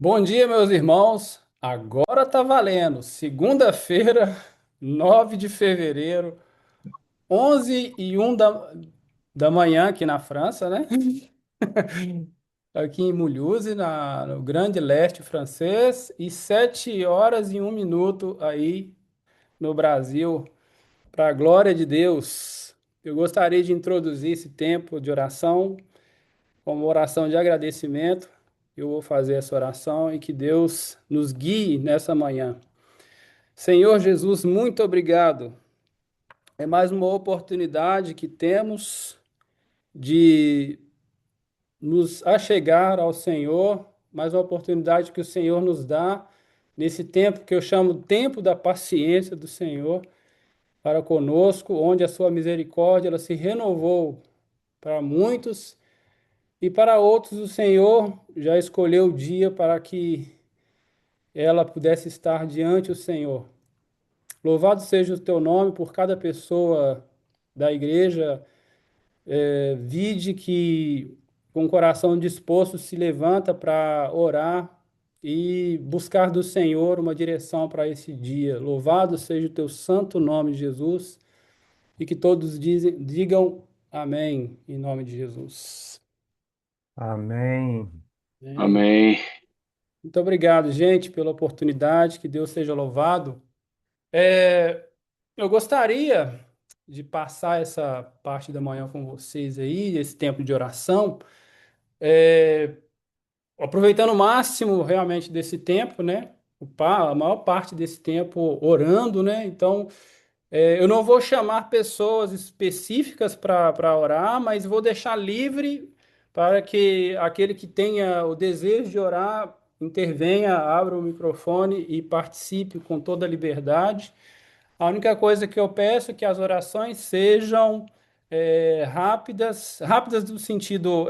Bom dia, meus irmãos. Agora tá valendo. Segunda-feira, 9 de fevereiro, 11h01 da manhã aqui na França, né? Aqui em Mulhouse, no Grande Leste francês, e 7h01 aí no Brasil, para a glória de Deus. Eu gostaria de introduzir esse tempo de oração como oração de agradecimento. Eu vou fazer essa oração e que Deus nos guie nessa manhã. Senhor Jesus, muito obrigado. É mais uma oportunidade que temos de nos achegar ao Senhor, mais uma oportunidade que o Senhor nos dá nesse tempo que eu chamo tempo da paciência do Senhor para conosco, onde a sua misericórdia ela se renovou para muitos e para outros o Senhor já escolheu o dia para que ela pudesse estar diante do Senhor. Louvado seja o teu nome por cada pessoa da igreja, vide que com o coração disposto se levanta para orar e buscar do Senhor uma direção para esse dia. Louvado seja o teu santo nome, Jesus, e que todos digam amém em nome de Jesus. Amém. Amém. Amém. Muito obrigado, gente, pela oportunidade, que Deus seja louvado. É, eu gostaria de passar essa parte da manhã com vocês aí, esse tempo de oração, aproveitando o máximo realmente desse tempo, né? A maior parte desse tempo orando, né? Então, eu não vou chamar pessoas específicas para orar, mas vou deixar livre para que aquele que tenha o desejo de orar intervenha, abra o microfone e participe com toda a liberdade. A única coisa que eu peço é que as orações sejam rápidas, rápidas no sentido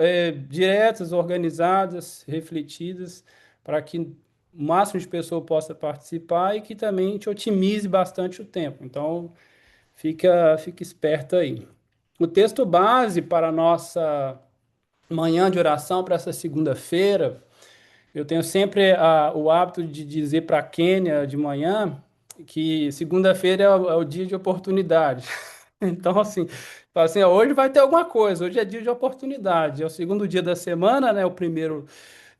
diretas, organizadas, refletidas, para que o máximo de pessoas possa participar e que também te otimize bastante o tempo. Então, fica esperto aí. O texto base para a nossa manhã de oração, para essa segunda-feira, eu tenho sempre o hábito de dizer para a Kênia de manhã que segunda-feira é o dia de oportunidade. Então, assim, fala assim, ó, hoje vai ter alguma coisa, hoje é dia de oportunidade. É o segundo dia da semana, né? O primeiro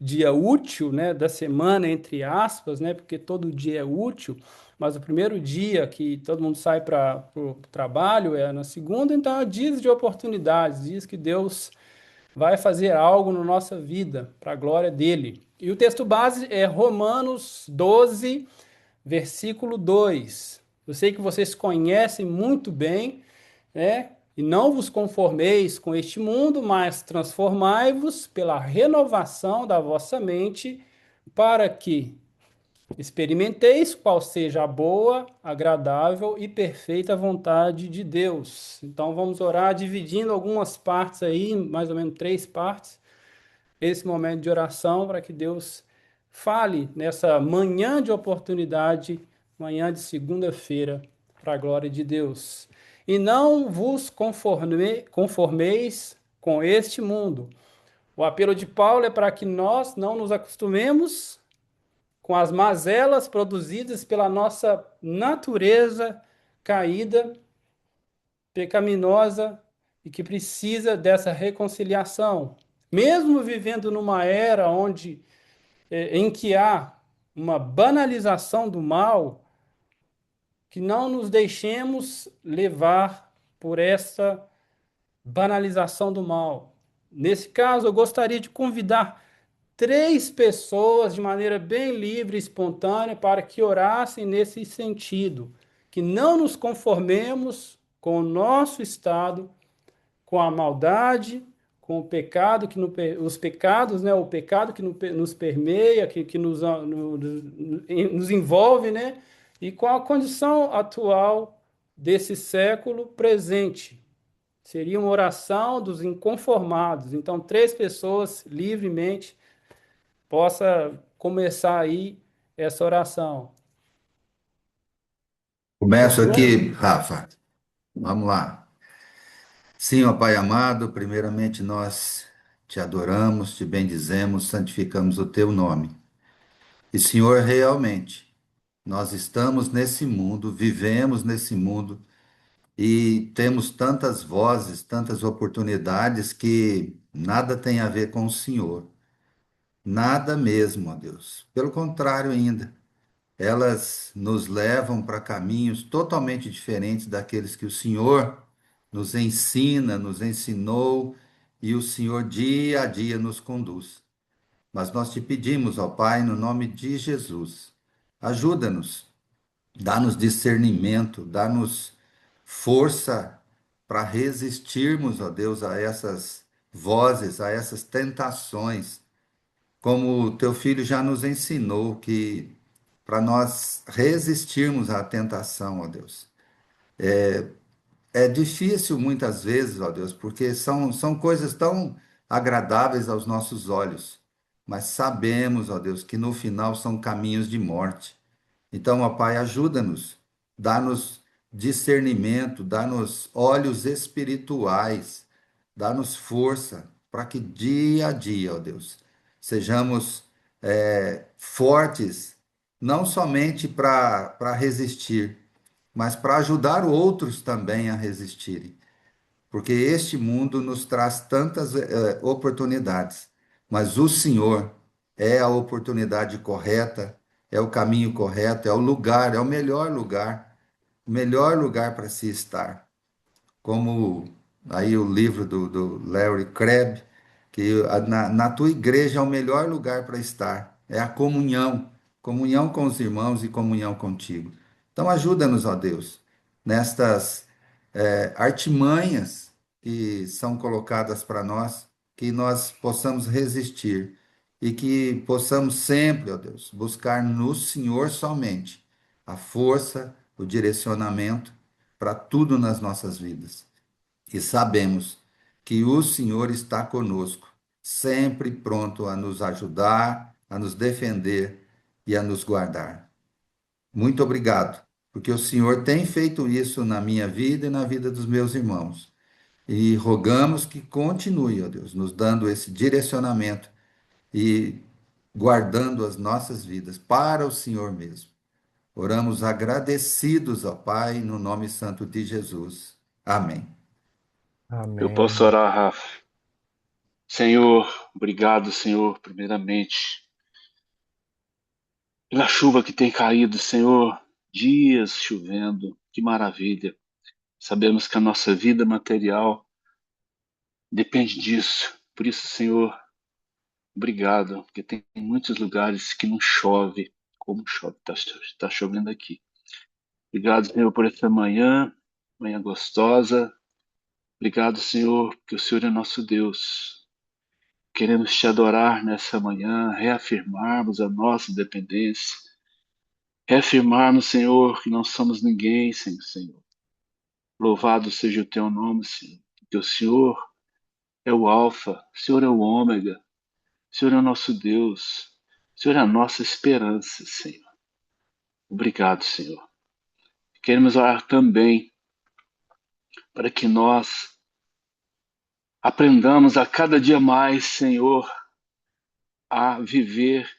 dia útil, né? Da semana, entre aspas, né? Porque todo dia é útil, mas o primeiro dia que todo mundo sai para o trabalho é na segunda, então é dias de oportunidades, dias que Deus vai fazer algo na nossa vida, para a glória dele. E o texto base é Romanos 12, versículo 2. Eu sei que vocês conhecem muito bem, né? E não vos conformeis com este mundo, mas transformai-vos pela renovação da vossa mente, para que experimenteis qual seja a boa, agradável e perfeita vontade de Deus. Então vamos orar dividindo algumas partes aí, mais ou menos três partes, esse momento de oração para que Deus fale nessa manhã de oportunidade, manhã de segunda-feira, para a glória de Deus. E não vos conformeis com este mundo. O apelo de Paulo é para que nós não nos acostumemos com as mazelas produzidas pela nossa natureza caída, pecaminosa e que precisa dessa reconciliação. Mesmo vivendo numa era em que há uma banalização do mal, que não nos deixemos levar por essa banalização do mal. Nesse caso, eu gostaria de convidar três pessoas de maneira bem livre e espontânea para que orassem nesse sentido, que não nos conformemos com o nosso estado, com a maldade, com o pecado os pecados, né, o pecado que nos permeia, que nos envolve, né, e com a condição atual desse século presente. Seria uma oração dos inconformados. Então, três pessoas livremente possa começar aí essa oração. Começo Procurando? aqui, Rafa. Vamos lá. Sim, ó Pai amado, primeiramente nós te adoramos, te bendizemos, santificamos o teu nome. E, Senhor, realmente, nós estamos nesse mundo, vivemos nesse mundo e temos tantas vozes, tantas oportunidades que nada tem a ver com o Senhor. Nada mesmo, ó Deus. Pelo contrário, ainda, elas nos levam para caminhos totalmente diferentes daqueles que o Senhor nos ensina, nos ensinou e o Senhor dia a dia nos conduz. Mas nós te pedimos, ó Pai, no nome de Jesus, ajuda-nos, dá-nos discernimento, dá-nos força para resistirmos, ó Deus, a essas vozes, a essas tentações, como o teu filho já nos ensinou que para nós resistirmos à tentação, ó Deus. É difícil muitas vezes, ó Deus, porque são coisas tão agradáveis aos nossos olhos, mas sabemos, ó Deus, que no final são caminhos de morte. Então, ó Pai, ajuda-nos, dá-nos discernimento, dá-nos olhos espirituais, dá-nos força para que dia a dia, ó Deus, sejamos fortes, não somente para resistir, mas para ajudar outros também a resistirem. Porque este mundo nos traz tantas oportunidades, mas o Senhor é a oportunidade correta, é o caminho correto, é o lugar, é o melhor lugar para se estar, como aí o livro do Larry Crabb, que na tua igreja é o melhor lugar para estar, é a comunhão, comunhão com os irmãos e comunhão contigo. Então ajuda-nos, ó Deus, nestas artimanhas que são colocadas para nós, que nós possamos resistir e que possamos sempre, ó Deus, buscar no Senhor somente a força, o direcionamento para tudo nas nossas vidas. E sabemos que o Senhor está conosco, sempre pronto a nos ajudar, a nos defender e a nos guardar. Muito obrigado, porque o Senhor tem feito isso na minha vida e na vida dos meus irmãos. E rogamos que continue, ó Deus, nos dando esse direcionamento e guardando as nossas vidas para o Senhor mesmo. Oramos agradecidos, ó Pai, no nome santo de Jesus. Amém. Eu posso Amém. orar, Rafa. Senhor, obrigado, Senhor, primeiramente, pela chuva que tem caído, Senhor, dias chovendo, que maravilha. Sabemos que a nossa vida material depende disso. Por isso, Senhor, obrigado, porque tem muitos lugares que não chove, como chove, tá chovendo aqui. Obrigado, Senhor, por essa manhã, manhã gostosa. Obrigado, Senhor, porque o Senhor é nosso Deus. Queremos te adorar nessa manhã, reafirmarmos a nossa dependência, reafirmarmos, Senhor, que não somos ninguém sem o Senhor. Louvado seja o teu nome, Senhor, porque o Senhor é o Alfa, o Senhor é o Ômega, o Senhor é o nosso Deus, o Senhor é a nossa esperança, Senhor. Obrigado, Senhor. Queremos orar também para que nós aprendamos a cada dia mais, Senhor, a viver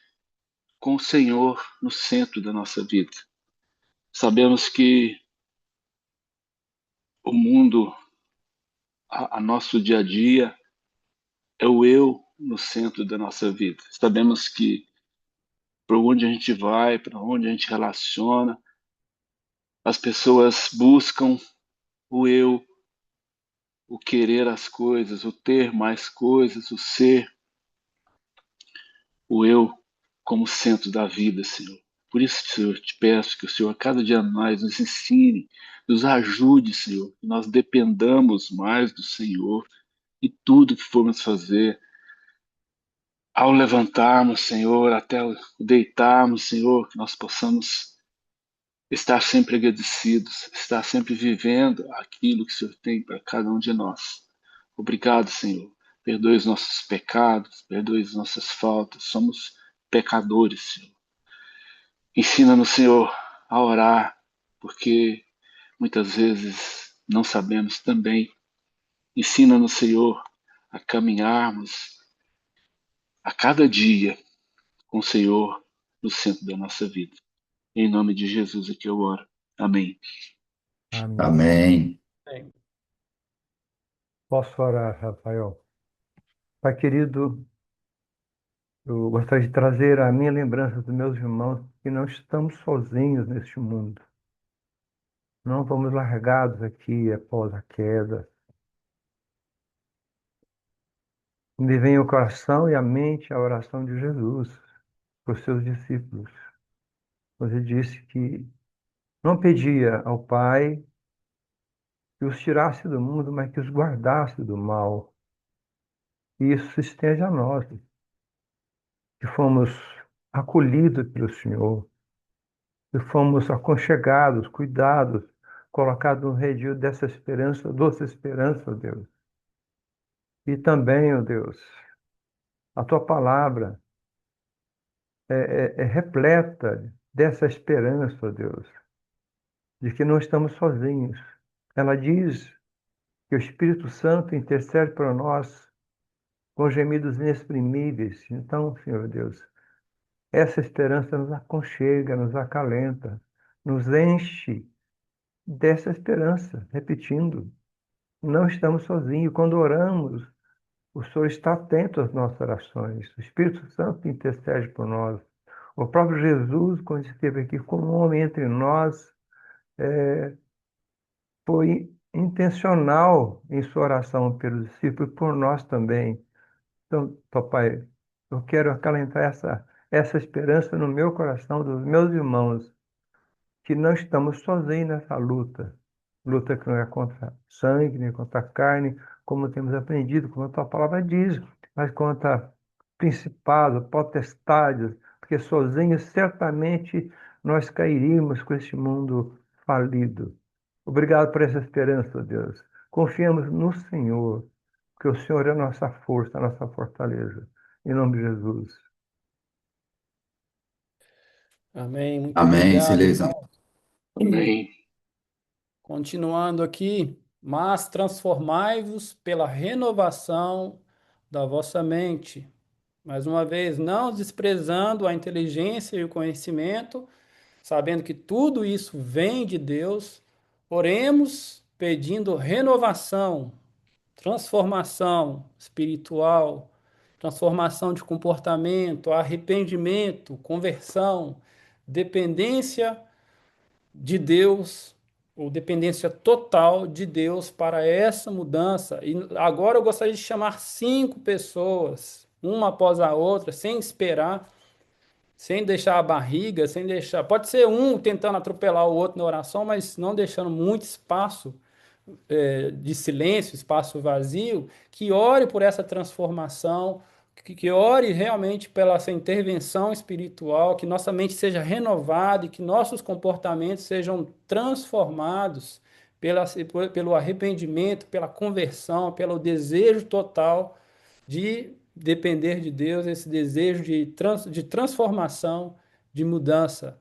com o Senhor no centro da nossa vida. Sabemos que o mundo, a nosso dia a dia, é o eu no centro da nossa vida. Sabemos que para onde a gente vai, para onde a gente relaciona, as pessoas buscam o eu, o querer as coisas, o ter mais coisas, o ser, o eu como centro da vida, Senhor. Por isso, Senhor, te peço que o Senhor cada dia mais nos ensine, nos ajude, Senhor, que nós dependamos mais do Senhor e tudo que formos fazer, ao levantarmos, Senhor, até o deitarmos, Senhor, que nós possamos estar sempre agradecidos, estar sempre vivendo aquilo que o Senhor tem para cada um de nós. Obrigado, Senhor. Perdoe os nossos pecados, perdoe as nossas faltas. Somos pecadores, Senhor. Ensina-nos, Senhor, a orar, porque muitas vezes não sabemos também. Ensina-nos, Senhor, a caminharmos a cada dia com o Senhor, no centro da nossa vida. Em nome de Jesus é que eu oro. Amém. Amém. Amém. Amém. Posso orar, Rafael? Pai querido, eu gostaria de trazer à minha lembrança dos meus irmãos que não estamos sozinhos neste mundo. Não fomos largados aqui após a queda. Me vem o coração e a mente a oração de Jesus para os seus discípulos. Você disse que não pedia ao Pai que os tirasse do mundo, mas que os guardasse do mal. E isso se estende a nós, que fomos acolhidos pelo Senhor, que fomos aconchegados, cuidados, colocados no redil dessa esperança, doce esperança, ó Deus. E também, ó Deus, a tua palavra é repleta dessa esperança, ó Deus, de que não estamos sozinhos. Ela diz que o Espírito Santo intercede por nós com gemidos inexprimíveis. Então, Senhor Deus, essa esperança nos aconchega, nos acalenta, nos enche dessa esperança, repetindo, não estamos sozinhos. Quando oramos, o Senhor está atento às nossas orações. O Espírito Santo intercede por nós. O próprio Jesus, quando esteve aqui como um homem entre nós, foi intencional em sua oração pelos discípulos e por nós também. Então, papai, eu quero acalentar essa esperança no meu coração, dos meus irmãos, que não estamos sozinhos nessa luta. Luta que não é contra sangue, nem contra carne, como temos aprendido, como a tua palavra diz, mas contra principados, potestades, porque sozinhos certamente nós cairíamos com este mundo falido. Obrigado por essa esperança, Deus. Confiamos no Senhor, porque o Senhor é a nossa força, a nossa fortaleza. Em nome de Jesus. Amém. Muito Amém, obrigado, Sileison. irmão. Amém. Continuando aqui, mas transformai-vos pela renovação da vossa mente. Mais uma vez, não desprezando a inteligência e o conhecimento, sabendo que tudo isso vem de Deus, oremos pedindo renovação, transformação espiritual, transformação de comportamento, arrependimento, conversão, dependência de Deus, ou dependência total de Deus para essa mudança. E agora eu gostaria de chamar 5 pessoas, uma após a outra, sem esperar, sem deixar a barriga, sem deixar. Pode ser um tentando atropelar o outro na oração, mas não deixando muito espaço de silêncio, espaço vazio, que ore por essa transformação, que ore realmente pela essa intervenção espiritual, que nossa mente seja renovada e que nossos comportamentos sejam transformados pelo arrependimento, pela conversão, pelo desejo total de depender de Deus, esse desejo de transformação, de mudança.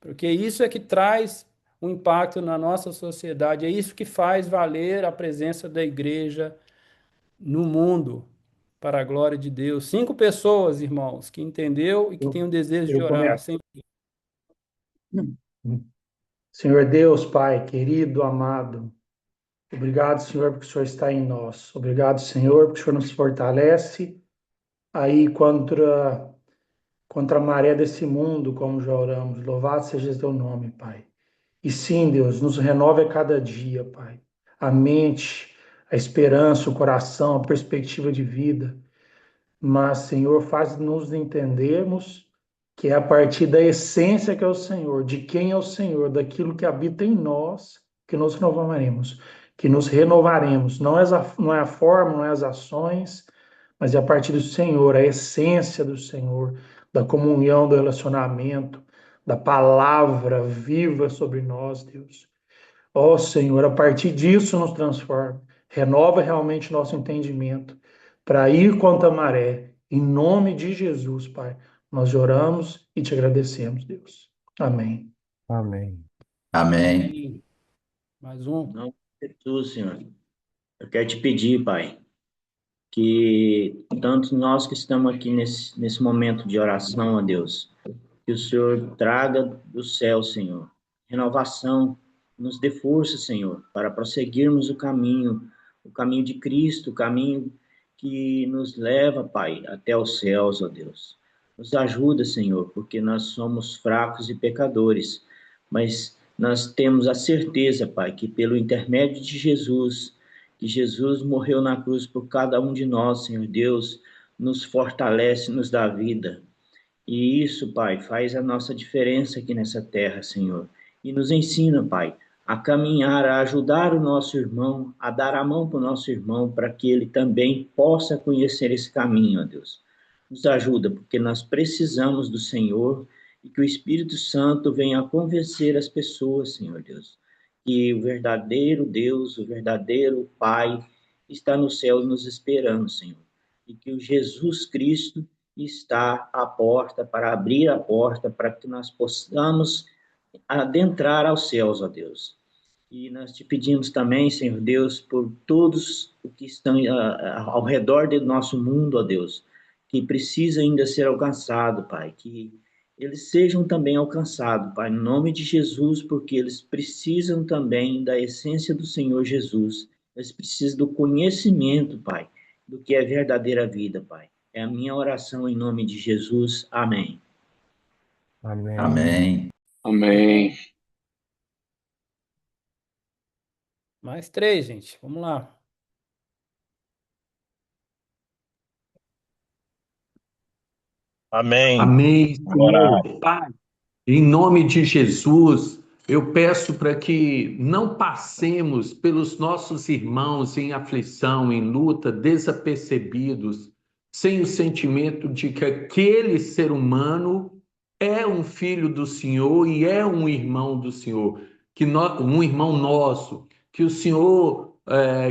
Porque isso é que traz um impacto na nossa sociedade, é isso que faz valer a presença da igreja no mundo, para a glória de Deus. 5 pessoas, irmãos, que entendeu e que tem Eu, um desejo de eu orar. começo. Senhor Deus, Pai, querido, amado, obrigado, Senhor, porque o Senhor está em nós. Obrigado, Senhor, porque o Senhor nos fortalece aí contra a maré desse mundo, como já oramos. Louvado seja o teu nome, Pai. E sim, Deus, nos renove a cada dia, Pai. A mente, a esperança, o coração, a perspectiva de vida. Mas, Senhor, faz-nos entendermos que é a partir da essência que é o Senhor, de quem é o Senhor, daquilo que habita em nós, que nos renovaremos, que nos renovaremos. Não é a forma, não é as ações, mas é a partir do Senhor, a essência do Senhor, da comunhão, do relacionamento, da palavra viva sobre nós, Deus. Ó Senhor, a partir disso nos transforma, renova realmente nosso entendimento para ir contra a maré. Em nome de Jesus, Pai, nós oramos e te agradecemos, Deus. Amém. Amém. Amém. Amém. Mais um. Não, Jesus, Senhor. Eu quero te pedir, Pai, que tanto nós que estamos aqui nesse momento de oração a Deus, que o Senhor traga do céu, Senhor, renovação, nos dê força, Senhor, para prosseguirmos o caminho de Cristo, o caminho que nos leva, Pai, até os céus, ó Deus. Nos ajuda, Senhor, porque nós somos fracos e pecadores, mas nós temos a certeza, Pai, que pelo intermédio de Jesus, que Jesus morreu na cruz por cada um de nós, Senhor Deus, nos fortalece, nos dá vida. E isso, Pai, faz a nossa diferença aqui nessa terra, Senhor. E nos ensina, Pai, a caminhar, a ajudar o nosso irmão, a dar a mão para o nosso irmão, para que ele também possa conhecer esse caminho, ó Deus. Nos ajuda, porque nós precisamos do Senhor e que o Espírito Santo venha a convencer as pessoas, Senhor Deus, que o verdadeiro Deus, o verdadeiro Pai, está no céu nos esperando, Senhor. E que o Jesus Cristo está à porta, para abrir a porta, para que nós possamos adentrar aos céus, ó Deus. E nós te pedimos também, Senhor Deus, por todos os que estão ao redor do nosso mundo, ó Deus, que precisa ainda ser alcançado, Pai, que eles sejam também alcançados, Pai, no nome de Jesus, porque eles precisam também da essência do Senhor Jesus. Eles precisam do conhecimento, Pai, do que é verdadeira vida, Pai. É a minha oração em nome de Jesus. Amém. Amém. Amém. Amém. Mais três, gente. Vamos lá. Amém. Amém, Orar. Senhor. Pai, em nome de Jesus, eu peço para que não passemos pelos nossos irmãos em aflição, em luta, desapercebidos, sem o sentimento de que aquele ser humano é um filho do Senhor e é um irmão do Senhor, um irmão nosso, que o Senhor,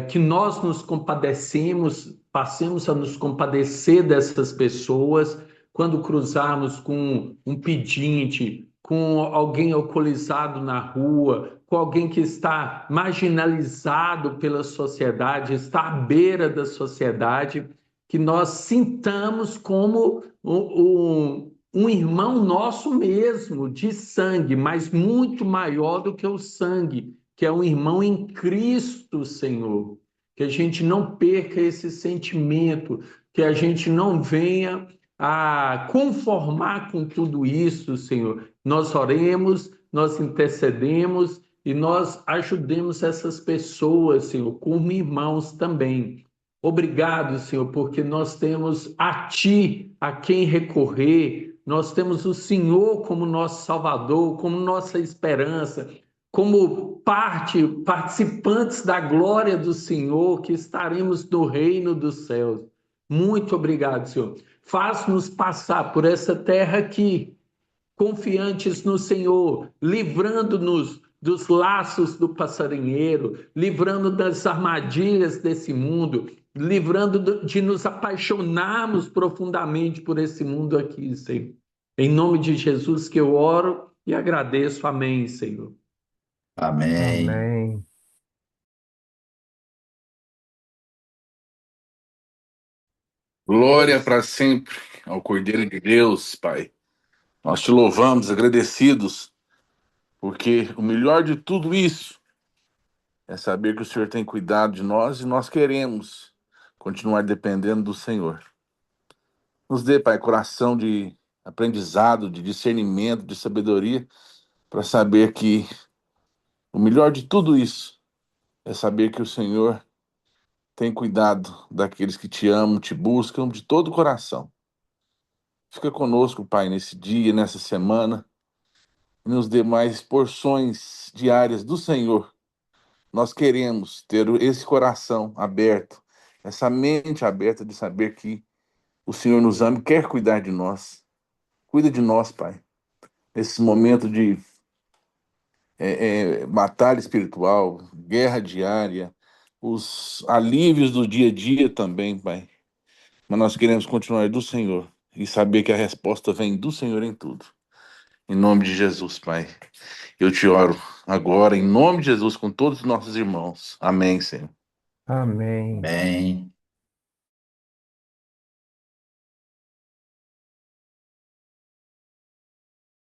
que nós nos compadecemos, passemos a nos compadecer dessas pessoas quando cruzarmos com um pedinte, com alguém alcoolizado na rua, com alguém que está marginalizado pela sociedade, está à beira da sociedade, que nós sintamos como um irmão nosso mesmo, de sangue, mas muito maior do que o sangue, que é um irmão em Cristo, Senhor. Que a gente não perca esse sentimento, que a gente não venha a conformar com tudo isso, Senhor. Nós oremos, nós intercedemos e nós ajudemos essas pessoas, Senhor, como irmãos também. Obrigado, Senhor, porque nós temos a Ti a quem recorrer, nós temos o Senhor como nosso Salvador, como nossa esperança, como participantes da glória do Senhor, que estaremos no reino dos céus. Muito obrigado, Senhor. Faz-nos passar por essa terra aqui, confiantes no Senhor, livrando-nos dos laços do passarinheiro, livrando das armadilhas desse mundo, livrando de nos apaixonarmos profundamente por esse mundo aqui, Senhor. Em nome de Jesus que eu oro e agradeço. Amém, Senhor. Amém. Amém. Glória para sempre ao Cordeiro de Deus, Pai. Nós te louvamos, agradecidos, porque o melhor de tudo isso é saber que o Senhor tem cuidado de nós e nós queremos continuar dependendo do Senhor. Nos dê, Pai, coração de aprendizado, de discernimento, de sabedoria, para saber que o melhor de tudo isso é saber que o Senhor tem cuidado daqueles que te amam, te buscam de todo o coração. Fica conosco, Pai, nesse dia, nessa semana, e nos dê mais porções diárias do Senhor. Nós queremos ter esse coração aberto, essa mente aberta de saber que o Senhor nos ama e quer cuidar de nós. Cuida de nós, Pai. Nesse momento de batalha espiritual, guerra diária, os alívios do dia a dia também, Pai. Mas nós queremos continuar do Senhor e saber que a resposta vem do Senhor em tudo. Em nome de Jesus, Pai. Eu te oro agora, em nome de Jesus, com todos os nossos irmãos. Amém, Senhor. Amém. Amém.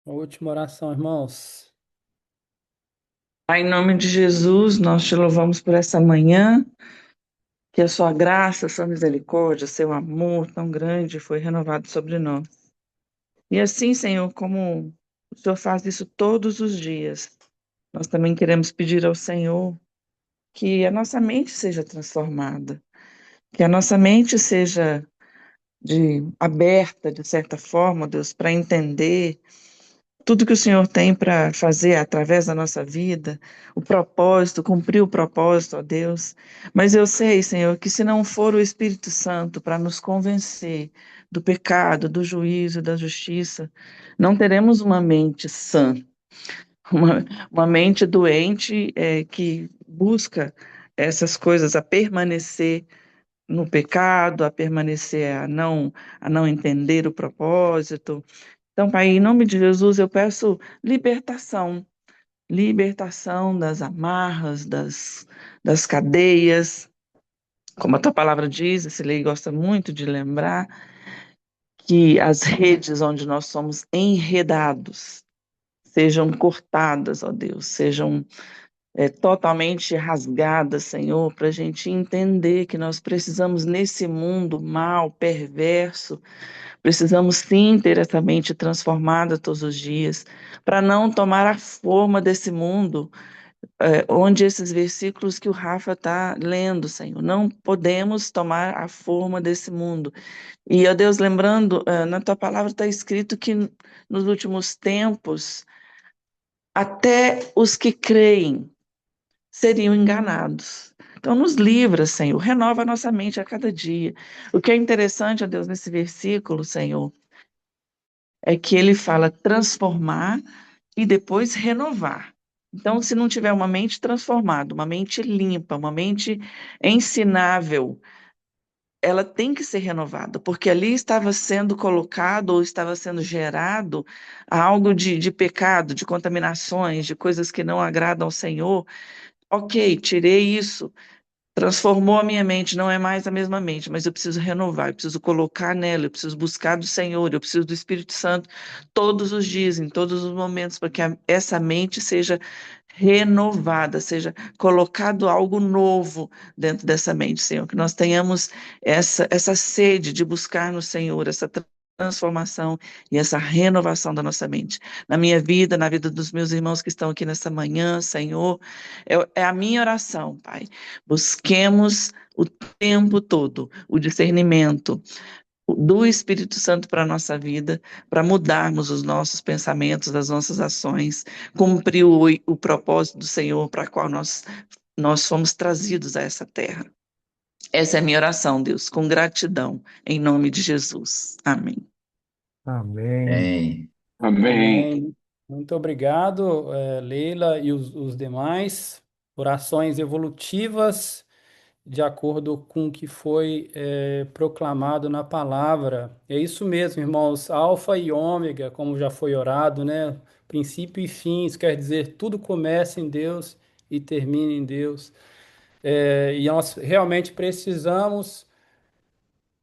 A última oração, irmãos. Pai, em nome de Jesus, nós te louvamos por essa manhã, que a sua graça, a sua misericórdia, seu amor tão grande foi renovado sobre nós. E assim, Senhor, como o Senhor faz isso todos os dias, nós também queremos pedir ao Senhor que a nossa mente seja transformada, que a nossa mente seja aberta, de certa forma, Deus, para entender tudo que o Senhor tem para fazer através da nossa vida, o propósito, cumprir o propósito, ó Deus. Mas eu sei, Senhor, que se não for o Espírito Santo para nos convencer do pecado, do juízo, da justiça, não teremos uma mente sã, uma, uma mente doente que busca essas coisas, a permanecer no pecado, a permanecer, a não entender o propósito. Então, Pai, em nome de Jesus, eu peço libertação, libertação das amarras, das cadeias, como a tua palavra diz, esse lei gosta muito de lembrar, que as redes onde nós somos enredados sejam cortadas, ó Deus, sejam totalmente rasgadas, Senhor, para a gente entender que nós precisamos nesse mundo mal, perverso, precisamos sim ter essa mente transformada todos os dias, para não tomar a forma desse mundo, onde esses versículos que o Rafa está lendo, Senhor, não podemos tomar a forma desse mundo. E, ó Deus, lembrando, na tua palavra está escrito que nos últimos tempos, até os que creem seriam enganados. Então, nos livra, Senhor, renova a nossa mente a cada dia. O que é interessante, ó Deus, nesse versículo, Senhor, é que ele fala transformar e depois renovar. Então, se não tiver uma mente transformada, uma mente limpa, uma mente ensinável, ela tem que ser renovada, porque ali estava sendo colocado ou estava sendo gerado algo de pecado, de contaminações, de coisas que não agradam ao Senhor. Ok, tirei isso, transformou a minha mente, não é mais a mesma mente, mas eu preciso renovar, eu preciso colocar nela, eu preciso buscar do Senhor, eu preciso do Espírito Santo todos os dias, em todos os momentos, para que essa mente seja renovada, seja colocado algo novo dentro dessa mente, Senhor, que nós tenhamos essa sede de buscar no Senhor, essa transformação e essa renovação da nossa mente. Na minha vida, na vida dos meus irmãos que estão aqui nessa manhã, Senhor, é a minha oração, Pai. Busquemos o tempo todo o discernimento do Espírito Santo para a nossa vida, para mudarmos os nossos pensamentos, as nossas ações, cumprir o propósito do Senhor para qual nós fomos trazidos a essa terra. Essa é a minha oração, Deus, com gratidão, em nome de Jesus. Amém. Amém. Amém. Amém. Amém. Muito obrigado, Leila e os demais. Orações evolutivas, de acordo com o que foi proclamado na palavra. É isso mesmo, irmãos. Alfa e ômega, como já foi orado, né? Princípio e fim, isso quer dizer tudo começa em Deus e termina em Deus. E nós realmente precisamos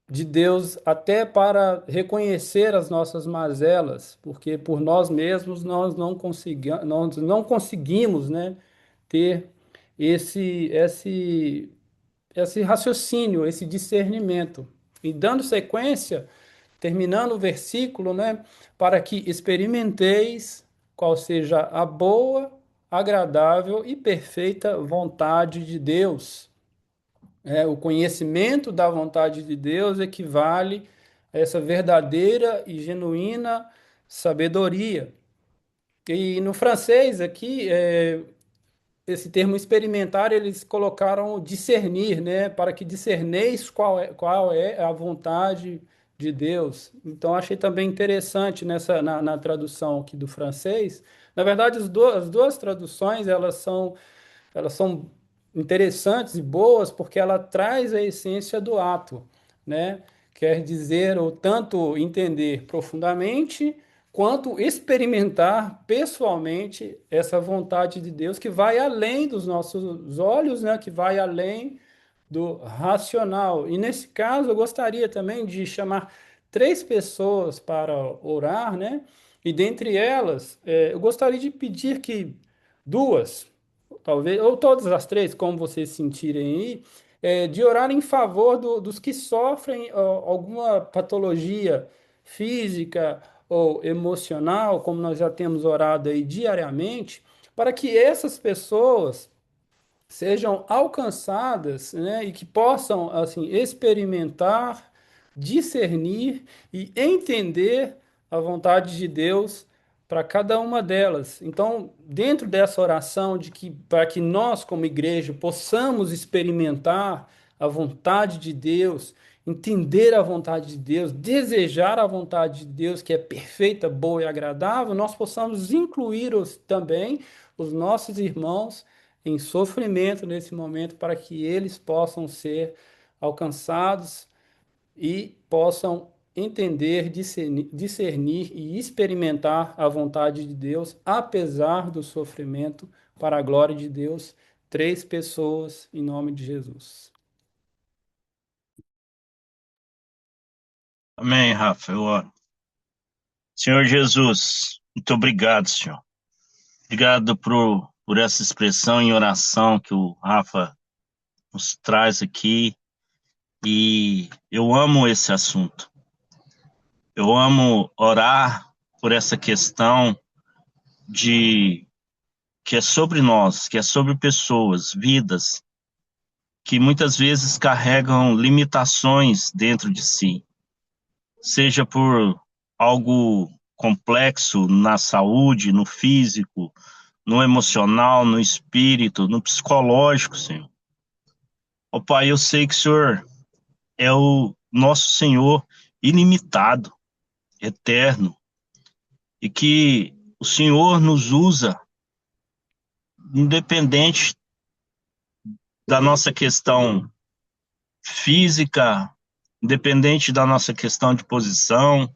de Deus até para reconhecer as nossas mazelas, porque por nós mesmos nós não conseguimos, né, ter esse raciocínio, esse discernimento. E dando sequência, terminando o versículo, né, para que experimenteis qual seja a boa, agradável e perfeita vontade de Deus. O conhecimento da vontade de Deus equivale a essa verdadeira e genuína sabedoria. E no francês aqui, esse termo experimentar, eles colocaram discernir, né? Para que discerneis qual é a vontade de Deus. Então, achei também interessante na tradução aqui do francês. Na verdade, as duas traduções, elas são interessantes e boas porque ela traz a essência do ato, né? Quer dizer, ou tanto entender profundamente, quanto experimentar pessoalmente essa vontade de Deus que vai além dos nossos olhos, né? Que vai além do racional. E nesse caso, eu gostaria também de chamar três pessoas para orar, né? E dentre elas, eu gostaria de pedir que duas, talvez, ou todas as três, como vocês sentirem aí, de orar em favor dos que sofrem alguma patologia física ou emocional, como nós já temos orado aí diariamente, para que essas pessoas sejam alcançadas, né, e que possam assim experimentar, discernir e entender a vontade de Deus para cada uma delas. Então, dentro dessa oração de que para que nós como igreja possamos experimentar a vontade de Deus, entender a vontade de Deus, desejar a vontade de Deus, que é perfeita, boa e agradável, nós possamos incluir também os nossos irmãos em sofrimento nesse momento, para que eles possam ser alcançados e possam entender, discernir e experimentar a vontade de Deus, apesar do sofrimento, para a glória de Deus. Três pessoas, em nome de Jesus. Amém, Rafa. Eu oro. Senhor Jesus, muito obrigado, Senhor. Obrigado por essa expressão em oração que o Rafa nos traz aqui. E eu amo esse assunto. Eu amo orar por essa questão de que é sobre nós, que é sobre pessoas, vidas, que muitas vezes carregam limitações dentro de si, seja por algo complexo na saúde, no físico, no emocional, no espírito, no psicológico, Senhor. Ó Pai, eu sei que o Senhor é o nosso Senhor ilimitado, eterno, e que o Senhor nos usa independente da nossa questão física, independente da nossa questão de posição,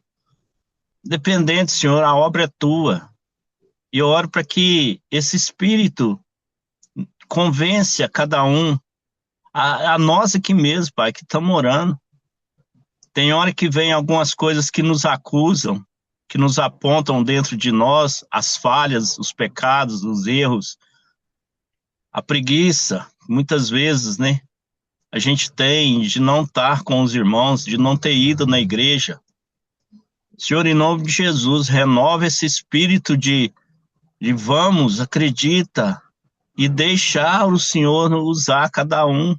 independente, Senhor, a obra é tua. E eu oro para que esse Espírito convence a cada um, a nós aqui mesmo, Pai, que estamos orando. Tem hora que vem algumas coisas que nos acusam, que nos apontam dentro de nós as falhas, os pecados, os erros, a preguiça, muitas vezes, né? A gente tem de não estar com os irmãos, de não ter ido na igreja. Senhor, em nome de Jesus, renova esse espírito de vamos, acredita, e deixar o Senhor usar cada um,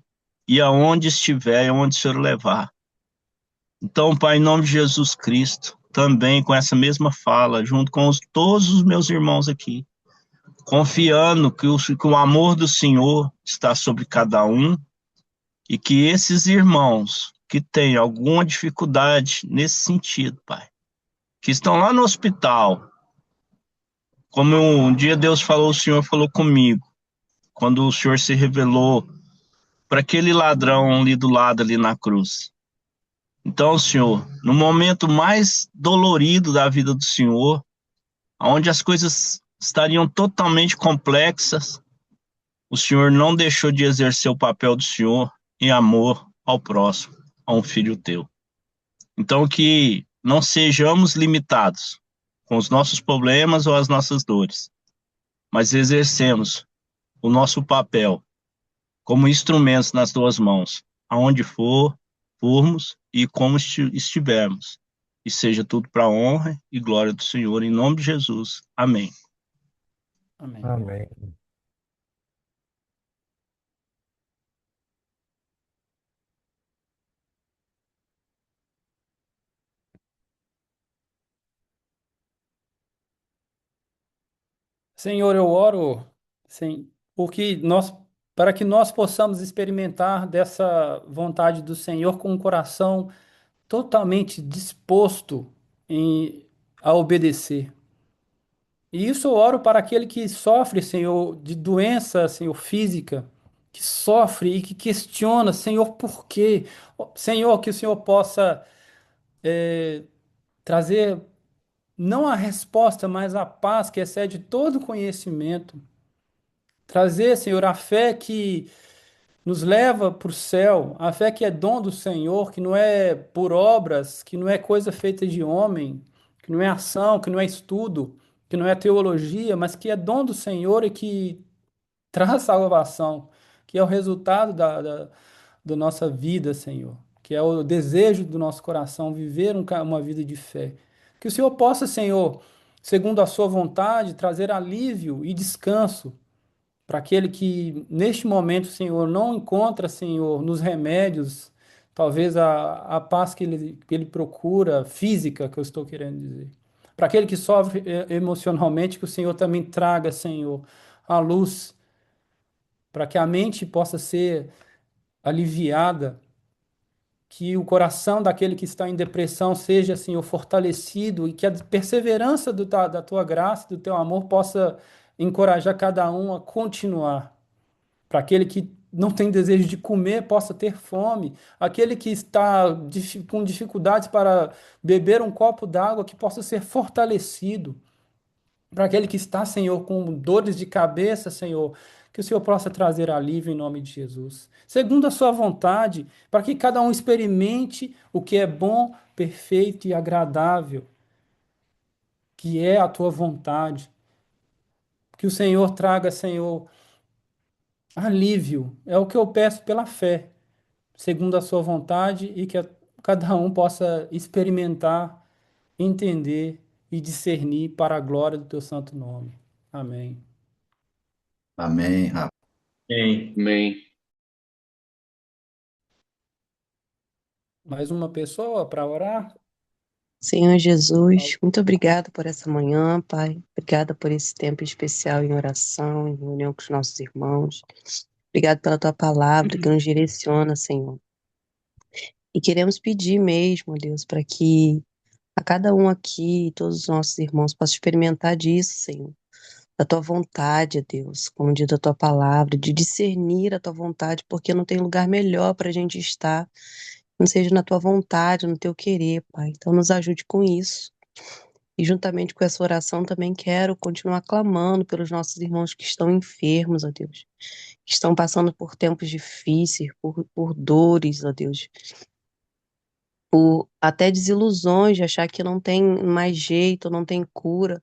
e aonde estiver, aonde o Senhor levar. Então, Pai, em nome de Jesus Cristo, também com essa mesma fala, junto com todos os meus irmãos aqui, confiando que o amor do Senhor está sobre cada um, e que esses irmãos que têm alguma dificuldade nesse sentido, Pai, que estão lá no hospital, como um dia Deus falou, o Senhor falou comigo, quando o Senhor se revelou para aquele ladrão ali do lado, ali na cruz. Então, Senhor, no momento mais dolorido da vida do Senhor, onde as coisas estariam totalmente complexas, o Senhor não deixou de exercer o papel do Senhor em amor ao próximo, a um filho teu. Então, que não sejamos limitados com os nossos problemas ou as nossas dores, mas exercemos o nosso papel como instrumentos nas tuas mãos, aonde formos e como estivermos. E seja tudo para a honra e glória do Senhor, em nome de Jesus. Amém. Amém. Amém. Senhor, eu oro, porque para que nós possamos experimentar dessa vontade do Senhor com um coração totalmente disposto a obedecer. E isso eu oro para aquele que sofre, Senhor, de doença, Senhor, física, que sofre e que questiona, Senhor, por quê? Senhor, que o Senhor possa trazer não a resposta, mas a paz que excede todo conhecimento. Trazer, Senhor, a fé que nos leva para o céu, a fé que é dom do Senhor, que não é por obras, que não é coisa feita de homem, que não é ação, que não é estudo, que não é teologia, mas que é dom do Senhor e que traz salvação, que é o resultado da nossa vida, Senhor, que é o desejo do nosso coração, viver uma vida de fé. Que o Senhor possa, Senhor, segundo a sua vontade, trazer alívio e descanso para aquele que, neste momento, Senhor, não encontra, Senhor, nos remédios, talvez a paz que ele procura, física, que eu estou querendo dizer. Para aquele que sofre emocionalmente, que o Senhor também traga, Senhor, a luz, para que a mente possa ser aliviada, que o coração daquele que está em depressão seja, Senhor, fortalecido e que a perseverança da tua graça, do teu amor possa encorajar cada um a continuar. Para aquele que não tem desejo de comer, possa ter fome. Aquele que está com dificuldades para beber um copo d'água, que possa ser fortalecido. Para aquele que está, Senhor, com dores de cabeça, Senhor, que o Senhor possa trazer alívio em nome de Jesus. Segundo a sua vontade, para que cada um experimente o que é bom, perfeito e agradável, que é a tua vontade. Que o Senhor traga, Senhor, alívio. É o que eu peço pela fé, segundo a sua vontade, e que cada um possa experimentar, entender e discernir para a glória do teu santo nome. Amém. Amém, Rafa. Amém. Amém. Mais uma pessoa para orar? Senhor Jesus, muito obrigada por essa manhã, Pai. Obrigada por esse tempo especial em oração, em reunião com os nossos irmãos. Obrigado pela tua palavra que nos direciona, Senhor. E queremos pedir mesmo, Deus, para que a cada um aqui, todos os nossos irmãos, possam experimentar disso, Senhor. Da tua vontade, Deus, como diz a tua palavra, de discernir a tua vontade, porque não tem lugar melhor para a gente estar, não seja na tua vontade, no teu querer, Pai. Então nos ajude com isso. E juntamente com essa oração também quero continuar clamando pelos nossos irmãos que estão enfermos, ó Deus, que estão passando por tempos difíceis, por dores, ó Deus, por até desilusões de achar que não tem mais jeito, não tem cura,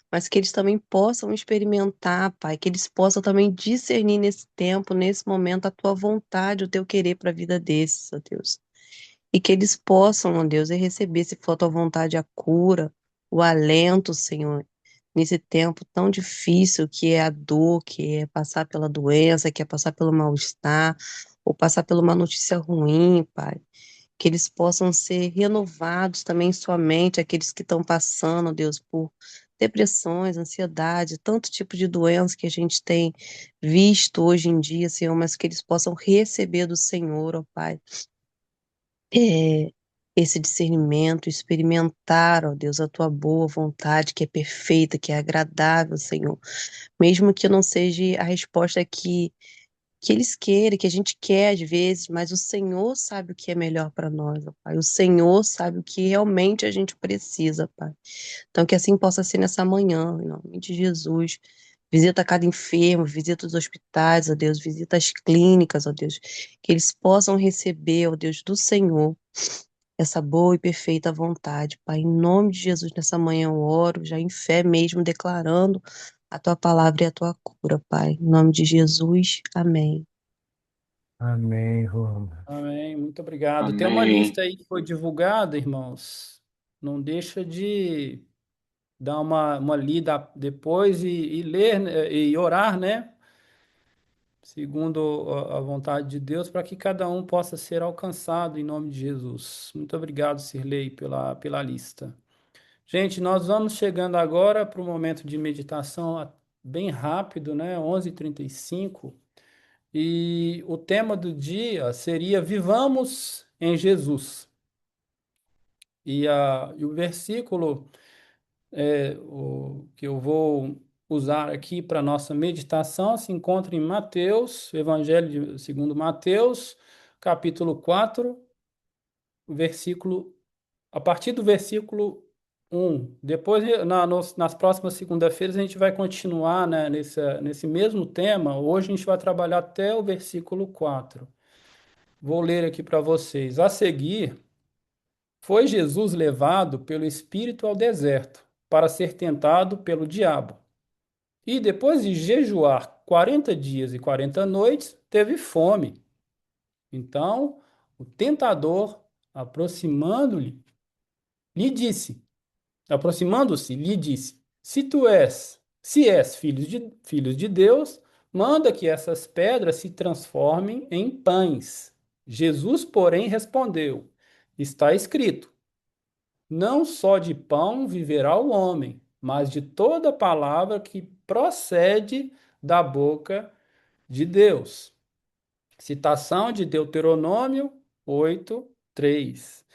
mas que eles também possam experimentar, Pai, que eles possam também discernir nesse tempo, nesse momento, a tua vontade, o teu querer para a vida desses, ó Deus. E que eles possam, ó Deus, receber, se for a tua vontade, a cura, o alento, Senhor, nesse tempo tão difícil que é a dor, que é passar pela doença, que é passar pelo mal-estar, ou passar por uma notícia ruim, Pai. Que eles possam ser renovados também em sua mente, aqueles que estão passando, Deus, por depressões, ansiedade, tanto tipo de doença que a gente tem visto hoje em dia, Senhor, mas que eles possam receber do Senhor, ó Pai, é, esse discernimento, experimentar, ó Deus, a tua boa vontade, que é perfeita, que é agradável, Senhor. Mesmo que não seja a resposta que eles querem, que a gente quer às vezes, mas o Senhor sabe o que é melhor para nós, ó Pai. O Senhor sabe o que realmente a gente precisa, Pai. Então, que assim possa ser nessa manhã, em nome de Jesus. Visita cada enfermo, visita os hospitais, ó Deus, visita as clínicas, ó Deus, que eles possam receber, ó Deus, do Senhor, essa boa e perfeita vontade, Pai. Em nome de Jesus, nessa manhã eu oro, já em fé mesmo, declarando a tua palavra e a tua cura, Pai. Em nome de Jesus, amém. Amém, Roma. Amém, muito obrigado. Tem uma Amém. lista aí que foi divulgada, irmãos. Não deixa de dar uma lida depois e ler né, e orar, né? Segundo a vontade de Deus, para que cada um possa ser alcançado em nome de Jesus. Muito obrigado, Sirlei, pela lista. Gente, nós vamos chegando agora para o momento de meditação bem rápido, né? 11h35. E o tema do dia seria Vivamos em Jesus. E o versículo que eu vou usar aqui para nossa meditação se encontra em Mateus, segundo Mateus, capítulo 4, versículo, a partir do versículo 1. Depois, nas próximas segunda-feiras, a gente vai continuar, né, nesse mesmo tema. Hoje a gente vai trabalhar até o versículo 4. Vou ler aqui para vocês. A seguir, foi Jesus levado pelo Espírito ao deserto para ser tentado pelo diabo. E depois de jejuar 40 dias e 40 noites, teve fome. Então, o tentador, aproximando-se, lhe disse: se és filho de Deus, manda que essas pedras se transformem em pães. Jesus, porém, respondeu: está escrito: não só de pão viverá o homem, mas de toda palavra que procede da boca de Deus. Citação de Deuteronômio 8:3.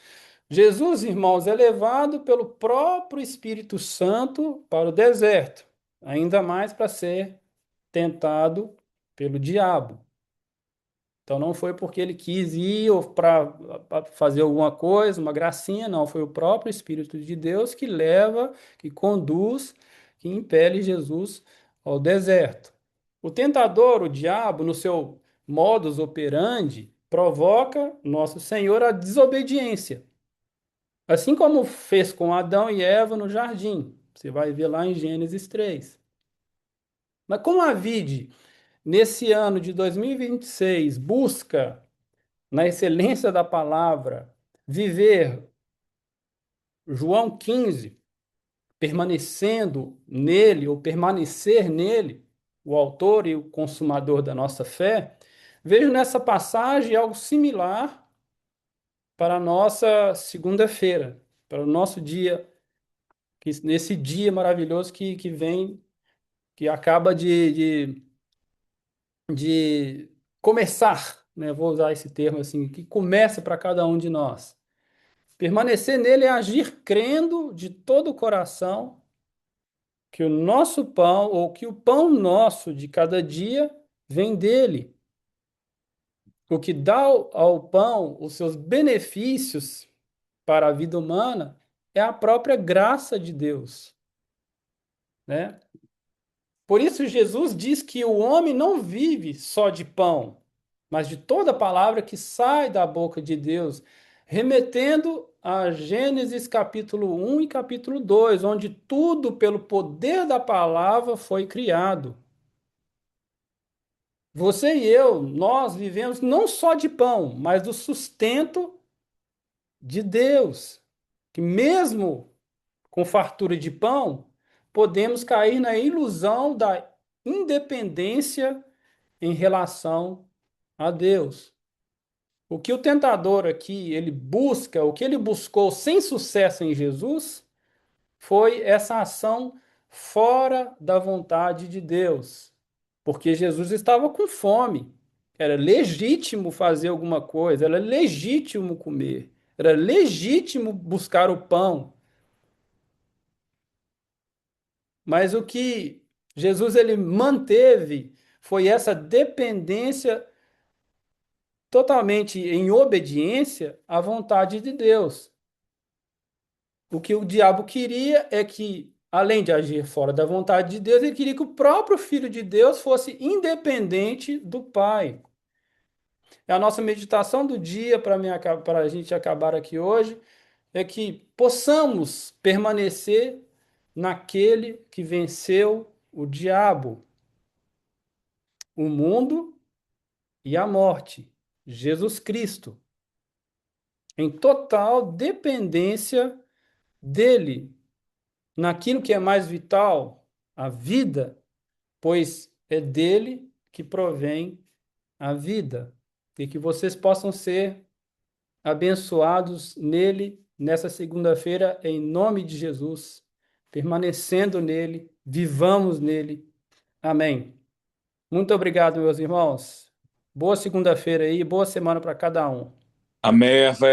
Jesus, irmãos, é levado pelo próprio Espírito Santo para o deserto, ainda mais para ser tentado pelo diabo. Então não foi porque ele quis ir para fazer alguma coisa, uma gracinha, não. Foi o próprio Espírito de Deus que leva, que conduz, que impele Jesus ao deserto. O tentador, o diabo, no seu modus operandi, provoca nosso Senhor a desobediência. Assim como fez com Adão e Eva no jardim. Você vai ver lá em Gênesis 3. Mas como a vide, nesse ano de 2026, busca, na excelência da palavra, viver João 15, permanecendo nele, ou permanecer nele, o autor e o consumador da nossa fé, vejo nessa passagem algo similar para a nossa segunda-feira, para o nosso dia, nesse dia maravilhoso que vem, que acaba de começar, né? Vou usar esse termo assim, que começa para cada um de nós. Permanecer nele é agir crendo de todo o coração que o nosso pão, ou que o pão nosso de cada dia, vem dele. O que dá ao pão os seus benefícios para a vida humana é a própria graça de Deus, né? Por isso Jesus diz que o homem não vive só de pão, mas de toda palavra que sai da boca de Deus, remetendo a Gênesis capítulo 1 e capítulo 2, onde tudo pelo poder da palavra foi criado. Você e eu, nós vivemos não só de pão, mas do sustento de Deus, que mesmo com fartura de pão, podemos cair na ilusão da independência em relação a Deus. O que o tentador aqui, ele busca, o que ele buscou sem sucesso em Jesus, foi essa ação fora da vontade de Deus. Porque Jesus estava com fome. Era legítimo fazer alguma coisa, era legítimo comer, era legítimo buscar o pão. Mas o que Jesus ele manteve foi essa dependência totalmente em obediência à vontade de Deus. O que o diabo queria é que, além de agir fora da vontade de Deus, ele queria que o próprio Filho de Deus fosse independente do Pai. A nossa meditação do dia, para a gente acabar aqui hoje, é que possamos permanecer naquele que venceu o diabo, o mundo e a morte, Jesus Cristo, em total dependência dele, naquilo que é mais vital, a vida, pois é dele que provém a vida. E que vocês possam ser abençoados nele nessa segunda-feira, em nome de Jesus, permanecendo nele, vivamos nele. Amém. Muito obrigado, meus irmãos. Boa segunda-feira aí, boa semana para cada um. Amém, Rafael.